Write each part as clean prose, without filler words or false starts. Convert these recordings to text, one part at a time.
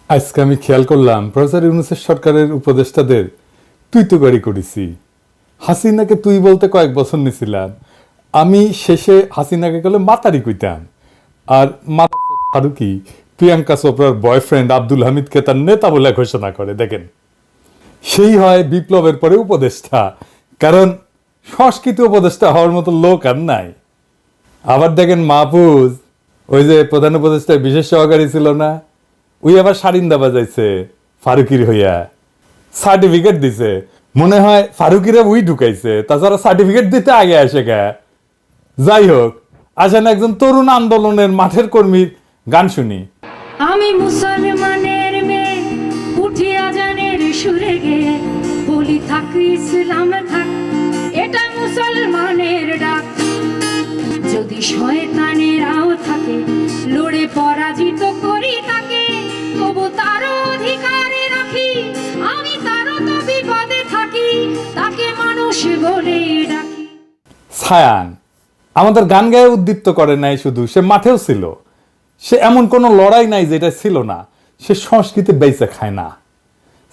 আজকে আমি খেয়াল করলাম প্রফেসর ইউনূসের সরকারের উপদেষ্টাদের তুই তো গাড়ি করেছি। হাসিনাকে তুই বলতে কয়েক বছর নিছিলাম, আমি শেষে হাসিনাকে গেলে মাতারি কইতাম। আর মাতা ফারুকি প্রিয়াঙ্কা চোপড়ার বয়ফ্রেন্ড আব্দুল হামিদকে তার নেতা বলে ঘোষণা করে। দেখেন, সেই হয় বিপ্লবের পরে উপদেষ্টা, কারণ সংস্কৃতি উপদেষ্টা হওয়ার মতো লোক আর নাই। আবার দেখেন মাহফুজ, ওই যে প্রধান উপদেষ্টার বিশেষ সহকারী ছিল না, ওই আবার সারিন্দা বাজাইছে ফারুকির হইয়া, সার্টিফিকেট দিছে। মনে হয় ফারুকিরে ওই ঢুকাইছে, তাছাড়া সার্টিফিকেট দিতে আগে আসে গে। যাই হোক, আসেন একজন তরুণ আন্দোলনের মাঠের কর্মীর গান শুনি। আমি মুসলমানের মেয়ে, উঠি আজানের সুরে গে, বলি থাক ইসলাম থাক, এটা মুসলমানের ডাক। যদি শয়তানেরাও থাকে, লড়ে পরাজিত করি তাকে, তবু তার অধিকারে রাখি, আমি তারও তো বিপদে থাকি, তাকে মানুষ বলে ডাকি। ছায়ান আমাদের গান গায়ে উদ্দীপ্ত করে নাই, শুধু সে মাঠেও ছিল। সে এমন কোনো লড়াই নাই যেটা ছিল না। সে সংস্কৃতি বেঁচে খায় না।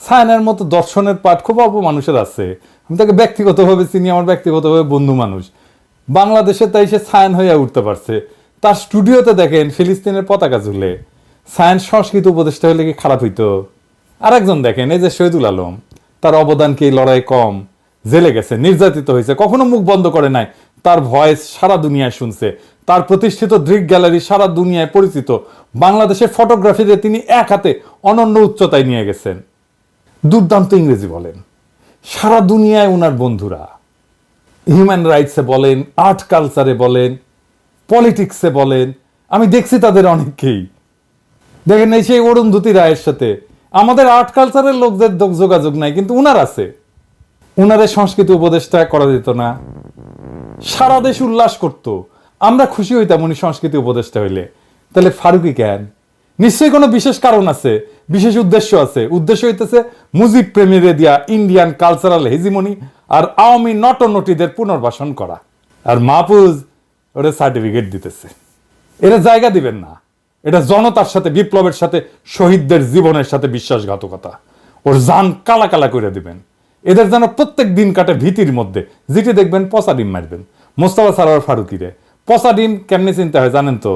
ছায়ানের মতো দর্শনের পাঠ খুব অল্প মানুষের আছে। আমি তাকে ব্যক্তিগতভাবে চিনি, আমার ব্যক্তিগতভাবে বন্ধু মানুষ। বাংলাদেশে তাই সে ছায়ান হয়ে উঠতে পারছে। তার স্টুডিওতে দেখেন ফিলিস্তিনের পতাকা ঝুলে। ছায়ান সংস্কৃতি উপদেষ্টা হলে কি খারাপ হইতো? আরেকজন দেখেন, এই যে শহীদুল আলম, তার অবদান কি লড়াই কম? জেলে গেছে, নির্যাতিত হয়েছে, কখনো মুখ বন্ধ করে নাই। তার ভয়েস সারা দুনিয়ায় শুনছে। তার প্রতিষ্ঠিত দৃক গ্যালারি সারা দুনিয়ায় পরিচিত। বাংলাদেশের ফটোগ্রাফিতে তিনি এক হাতে অনন্য উচ্চতায় নিয়ে গেছেন। দুর্দান্ত ইংরেজি বলেন। সারা দুনিয়ায় ওনার বন্ধুরা, হিউম্যান রাইটসে বলেন, আর্ট কালচারে বলেন, পলিটিক্সে বলেন, আমি দেখছি তাদের অনেককেই। দেখেন, এই সেই অরুন্ধতী রায়ের সাথে আমাদের আর্ট কালচারের লোকদের যোগাযোগ নাই, কিন্তু উনার আছে। উনারে সংস্কৃতি উপদেষ্টা করা যেত না? সারা দেশ উল্লাস করত, আমরা খুশি হইতাম উনি সংস্কৃতি উপদেষ্টা হইলে। তাহলে ফারুকি কেন? নিশ্চয়ই কোনো বিশেষ কারণ আছে, বিশেষ উদ্দেশ্য আছে। উদ্দেশ্য হইতেছে মুজিব প্রেমীরে দিয়া ইন্ডিয়ান কালচারাল হেজিমনি আর আওয়ামী নটনটিদের পুনর্বাসন করা। আর মাহফুজ ওরা সার্টিফিকেট দিতেছে। এরা জায়গা দিবেন না। এটা জনতার সাথে, বিপ্লবের সাথে, শহীদদের জীবনের সাথে বিশ্বাসঘাতকতা। ওর জান কালা কালা করে দিবেন। এদের যেন প্রত্যেক দিন কাটে ভীতির মধ্যে। যেটি দেখবেন পচা ডিম মারবেন। মোস্তফা সারোয়ার ফারুকিরে পচা ডিম কেমনে চিন্তা হয় জানেন তো?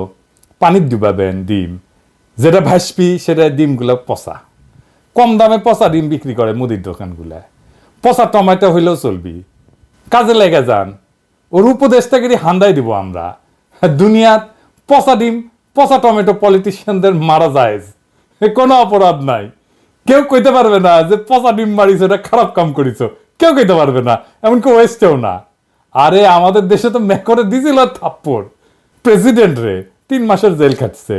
পানির ডুবাবেন ডিম, যেটা ভাসপি সেটা ডিমগুলো পচা। কম দামে পচা ডিম বিক্রি করে মুদির দোকানগুলায়। পচা টমেটো হইলেও চলবি, কাজে লেগে যান। ওর উপদেশটাকে হান্দাই দিব আমরা। দুনিয়াত পচা ডিম, পচা টমেটো পলিটিশিয়ানদের মারা যায়, কোনো অপরাধ নাই। কেউ কইতে পারবে না যে পচা ডিম মারিস, এটা খারাপ কাম করিস, কেউ কইতে পারবে না, এমনকি ওয়েস্টেও না। আরে আমাদের দেশে তো মেকরে দিছিল থাপ্পড়, প্রেসিডেন্ট রে 3 মাসের জেল খাটছে।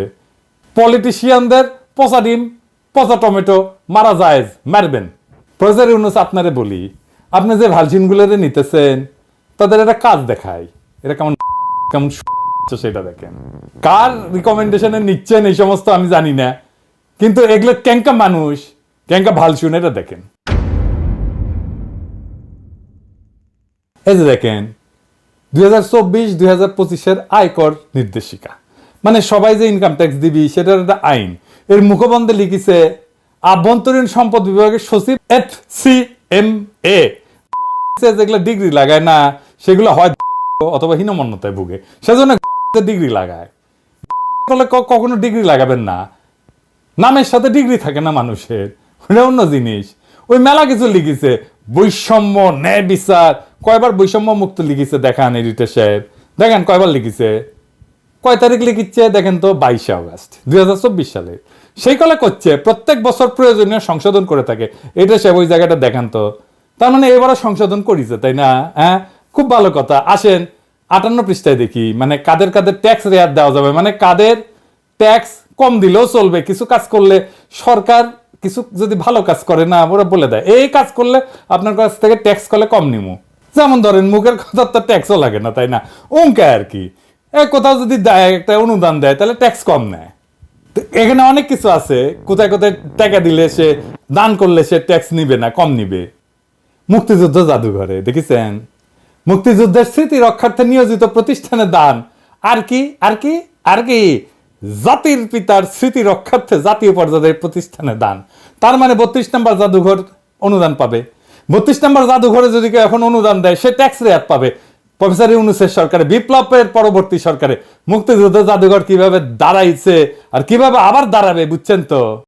পলিটিশিয়ানদের পচা ডিম, পচা টমেটো মারা যায়, মারবেন। প্রফেসর ইউনূস, আপনারে বলি, আপনি যে ভালচিনগুলোরে নিতেছেন তাদের একটা কাজ দেখায়, এটা কেমন কেমন সেটা দেখেন। কার রিকমেন্ডেশনে নিচ্ছেন এই সমস্ত আমি জানি না, কিন্তু এগুলো ক্যাঙ্কা মানুষ, ক্যাঙ্কা ভালচুন, এটা দেখেন। এই যে দেখেন 2024-2025 আয়কর নির্দেশিকা, মানে সবাই যে ইনকাম ট্যাক্স দিবি সেটার একটা আইন। এর মুখবন্ধে লিখিছে আভ্যন্তরীণ সম্পদ বিভাগের সচিব FCMA। যেগুলো ডিগ্রি লাগায় না সেগুলো হয় অথবা হীনমন্যতায় ভুগে, সেজন্য ডিগ্রি লাগায়। কখনো ডিগ্রি লাগাবেন না, নামের সাথে ডিগ্রি থাকে না মানুষের, ওটা অন্য জিনিস। ওই মেলা কিছু লিখিছে, বৈষম্য, ন্যায় বিচার, কয়বার বৈষম্য মুক্ত লিখিছে দেখান এডিটর সাহেব, দেখেন কয়বার লিখিছে। কয় তারিখ লিখিচ্ছে দেখেন তো? 22 আগস্ট 2024 সালে। সেই কলে করছে প্রত্যেক বছর প্রয়োজনীয় সংশোধন করে থাকে এডিটর সাহেব, ওই জায়গাটা দেখেন তো। তার মানে এবারও সংশোধন করেছে, তাই না? হ্যাঁ, খুব ভালো কথা। আসেন 58 পৃষ্ঠায় দেখি, মানে কাদের কাদের ট্যাক্স রেয়ার দেওয়া যাবে, মানে কাদের ট্যাক্স কম দিলেও চলবে। কিছু কাজ করলে সরকার, কিছু যদি ভালো কাজ করে না, ওরা বলে দেয় এই কাজ করলে আপনার কাছ থেকে ট্যাক্স করলে কম নিমু। যেমন ধরেন মুখের কথা তো ট্যাক্সও লাগে না, তাই না? অঙ্কে আর কি, কোথাও যদি দেয় একটা অনুদান দেয় তাহলে ট্যাক্স কম নেয়। এখানে অনেক কিছু আছে, কোথায় কোথায় টাকা দিলে সে, দান করলে সে ট্যাক্স নিবে না, কম নিবে। মুক্তিযুদ্ধ জাদুঘরে দেখেছেন, মুক্তিযুদ্ধের স্মৃতি রক্ষার্থে নিয়োজিত প্রতিষ্ঠানে দান। আর কি আর কি আর কি, জাতির পিতার স্মৃতি রক্ষার্থে জাতীয় পর্যায়ের প্রতিষ্ঠানে দান, তার মানে 32 নম্বর জাদুঘর অনুদান পাবে। 32 নম্বর জাদুঘরে যদি কেউ এখন অনুদান দেয় সে ট্যাক্স রেয়াত পাবে। প্রফেসর ইউনূসের সরকারে, বিপ্লবের পরবর্তী সরকারে মুক্তিযুদ্ধ জাদুঘর কিভাবে দাঁড়াইছে আর কিভাবে আবার দাঁড়াবে বুঝছেন তো।